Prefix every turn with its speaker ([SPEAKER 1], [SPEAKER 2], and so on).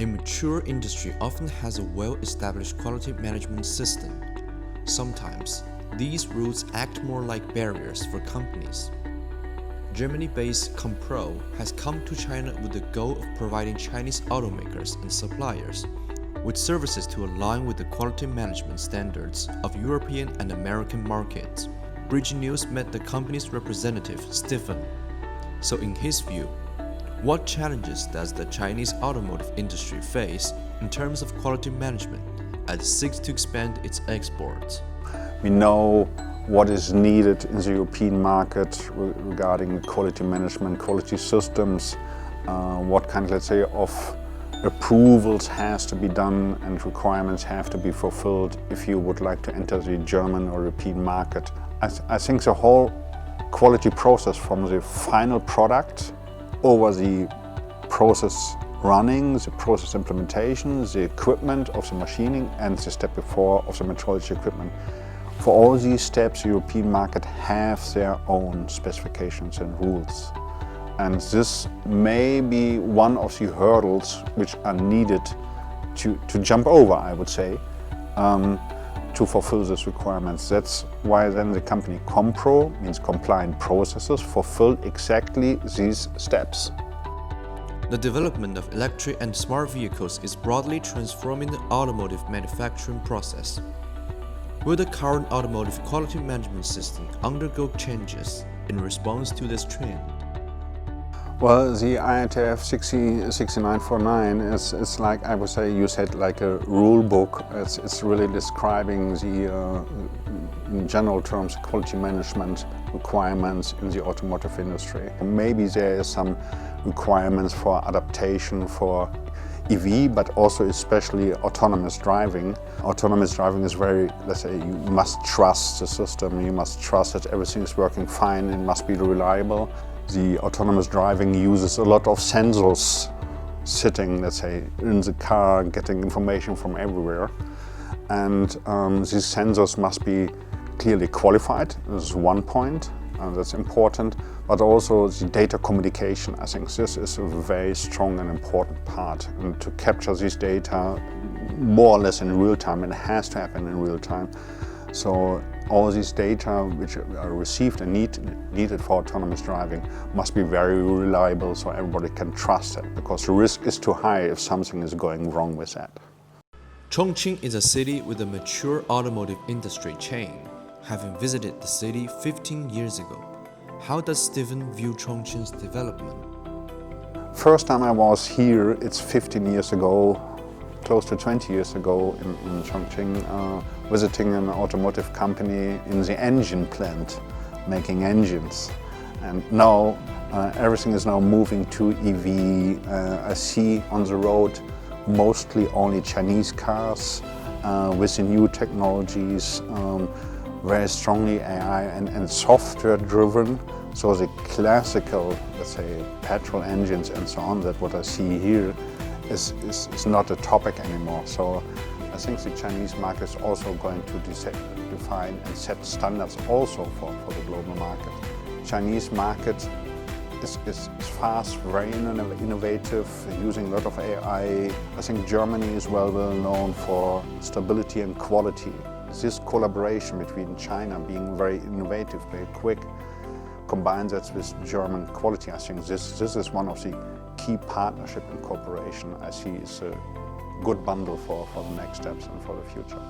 [SPEAKER 1] A mature industry often has a well-established quality management system. Sometimes, these rules act more like barriers for companies. Germany-based ComPro has come to China with the goal of providing Chinese automakers and suppliers with services to align with the quality management standards of European and American markets. Bridge News met the company's representative, Stephen. So in his view, what challenges does the Chinese automotive industry face in terms of quality management as it seeks to expand its exports?
[SPEAKER 2] We know what is needed in the European market regarding quality management, quality systems, what kind, let's say, of approvals has to be done and requirements have to be fulfilled if you would like to enter the German or European market. I think the whole quality process from the final product over the process running, the process implementation, the equipment of the machining and the step before of the metrology equipment. For all these steps, the European market have their own specifications and rules. And this may be one of the hurdles which are needed to jump over, I would say, to fulfill these requirements. That's why then the company ComPro, means compliant processes, fulfill exactly these steps.
[SPEAKER 1] The development of electric and smart vehicles is broadly transforming the automotive manufacturing process. Will the current automotive quality management system undergo changes in response to this trend?
[SPEAKER 2] Well, the IATF 6949 is like, I would say, you said, like a rule book. It's really describing the, in general terms, quality management requirements in the automotive industry. Maybe there is some requirements for adaptation for EV, but also especially autonomous driving. Autonomous driving is very, let's say, you must trust the system, you must trust that everything is working fine, it must be reliable. The autonomous driving uses a lot of sensors sitting, let's say, in the car, getting information from everywhere. And these sensors must be clearly qualified. This is one point, that's important. But also the data communication. I think this is a very strong and important part. And to capture this data more or less in real time, it has to happen in real time. So all these data which are received and needed for autonomous driving must be very reliable so everybody can trust it, because the risk is too high if something is going wrong with that.
[SPEAKER 1] Chongqing is a city with a mature automotive industry chain. Having visited the city 15 years ago, how does Stephen view Chongqing's development?
[SPEAKER 2] First time I was here, it's 15 years ago, close to 20 years ago in Chongqing, visiting an automotive company in the engine plant, making engines. And now everything is now moving to EV. I see on the road mostly only Chinese cars with the new technologies, very strongly AI and software driven. So the classical, let's say, petrol engines and so on, that what I see here is not a topic anymore. So I think the Chinese market is also going to define and set standards also for the global market. Chinese market is fast, very innovative, using a lot of AI. I think Germany is well known for stability and quality. This collaboration between China being very innovative, very quick, combines that with German quality. I think this is one of the key partnership and cooperation I see is a good bundle for the next steps and for the future.